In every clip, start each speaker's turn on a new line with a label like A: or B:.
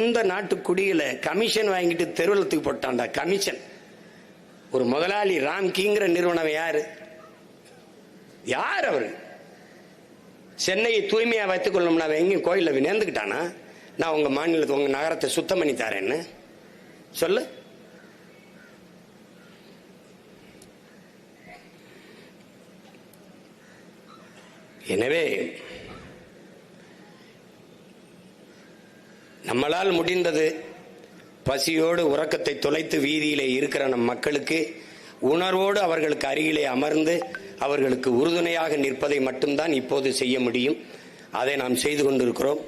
A: சொந்த நாட்டு குடியில கமிஷன் வாங்கிட்டு தெருவலத்துக்கு போட்டான்டா. கமிஷன். ஒரு முதலாளி ராம்கிங்கிற நிறுவனம் யாரு? யார் அவரு? சென்னையை தூய்மையா வைத்துக் கொள்ளணும்னா எங்கேயும் கோயில நேர்ந்துக்கிட்டானா? நான் உங்க மாநிலத்தை உங்க நகரத்தை சுத்தம் பண்ணி தரேன்னு சொல்லு. எனவே நம்மளால் முடிந்தது பசியோடு உறக்கத்தை தொலைத்து வீதியிலே இருக்கிற நம் மக்களுக்கு உணர்வோடு அவர்களுக்கு அருகிலே அமர்ந்து அவர்களுக்கு உறுதுணையாக நிற்பதை மட்டும்தான் இப்போது செய்ய முடியும். அதை நாம் செய்து கொண்டிருக்கிறோம்.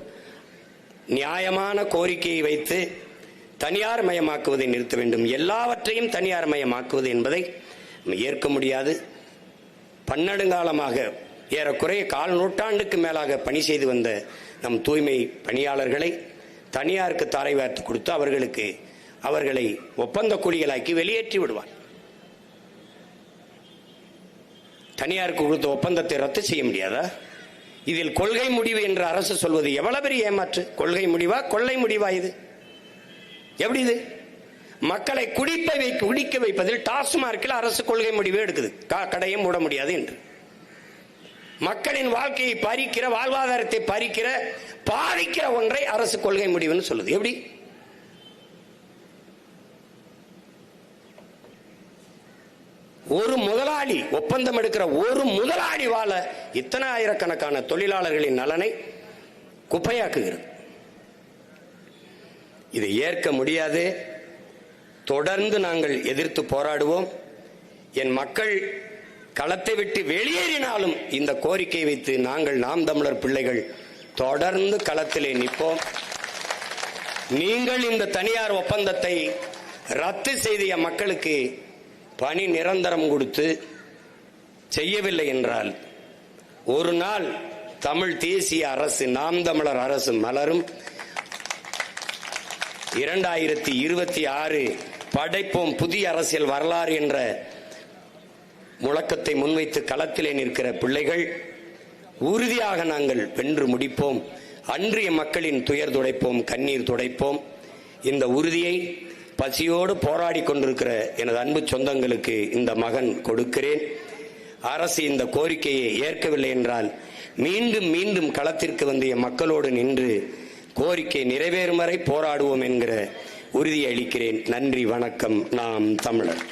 A: நியாயமான கோரிக்கையை வைத்து தனியார் மயமாக்குவதை நிறுத்த வேண்டும். எல்லாவற்றையும் தனியார் மயமாக்குவது என்பதை ஏற்க முடியாது. பன்னெடுங்காலமாக ஏறக்குறைய 1/4 நூற்றாண்டுக்கு மேலாக பணி செய்து வந்த நம் தூய்மை பணியாளர்களை தனியாருக்கு தாரை வார்த்து கொடுத்து அவர்களை ஒப்பந்த கூலிகளாக்கி வெளியேற்றி விடுவார். தனியாருக்கு கொடுத்த ஒப்பந்தத்தை ரத்து செய்ய முடியாதா? இதில் கொள்கை முடிவு என்று அரசு சொல்வது எவ்வளவு பெரிய ஏமாற்று. கொள்கை முடிவா கொள்ளை முடிவா? இது எப்படி? இது மக்களை குடிக்க வைப்பதில் டாஸ்மார்க்கில் அரசு கொள்கை முடிவு எடுக்குது. கடையை மூட முடியாது என்று. மக்களின் வாழ்க்கையை பறிக்கிற, வாழ்வாதாரத்தை பறிக்கிற, பாதிக்கிற ஒன்றை அரசு கொள்கை முடிவுன்னு சொல்லுது. எப்படி? ஒரு முதலாளி ஒப்பந்தம் எடுக்கிற ஒரு முதலாளி வாழ இத்தனை ஆயிரக்கணக்கான தொழிலாளர்களின் நலனை குப்பையாக்குகிறது. இதை ஏற்க முடியாது. தொடர்ந்து நாங்கள் எதிர்த்து போராடுவோம். என் மக்கள் களத்தை விட்டு வெளியேறினாலும் இந்த கோரிக்கை வைத்து நாங்கள் நாம் தமிழர் பிள்ளைகள் தொடர்ந்து களத்திலே நிற்போம். நீங்கள் இந்த தனியார் ஒப்பந்தத்தை ரத்து செய்த மக்களுக்கு பணி நிரந்தரம் கொடுத்து செய்யவில்லை என்றால் ஒரு நாள் தமிழ் தேசிய அரசு, நாம் தமிழர் அரசு மலரும். 2026 படைப்போம் புதிய அரசியல் வரலாறு என்ற முழக்கத்தை முன்வைத்து களத்திலே நிற்கிற பிள்ளைகள் உறுதியாக நாங்கள் வென்று முடிப்போம். அன்றைய மக்களின் துயர் துடைப்போம், கண்ணீர் துடைப்போம். இந்த உறுதியை பசியோடு போராடி கொண்டிருக்கிற எனது அன்பு சொந்தங்களுக்கு இந்த மகன் கொடுக்கிறேன். அரசு இந்த கோரிக்கையை ஏற்கவில்லை என்றால் மீண்டும் மீண்டும் களத்திற்கு வந்து மக்களோடு நின்று கோரிக்கை நிறைவேறும் வரை போராடுவோம் என்கிற உறுதியை அளிக்கிறேன். நன்றி, வணக்கம். நாம் தமிழர்.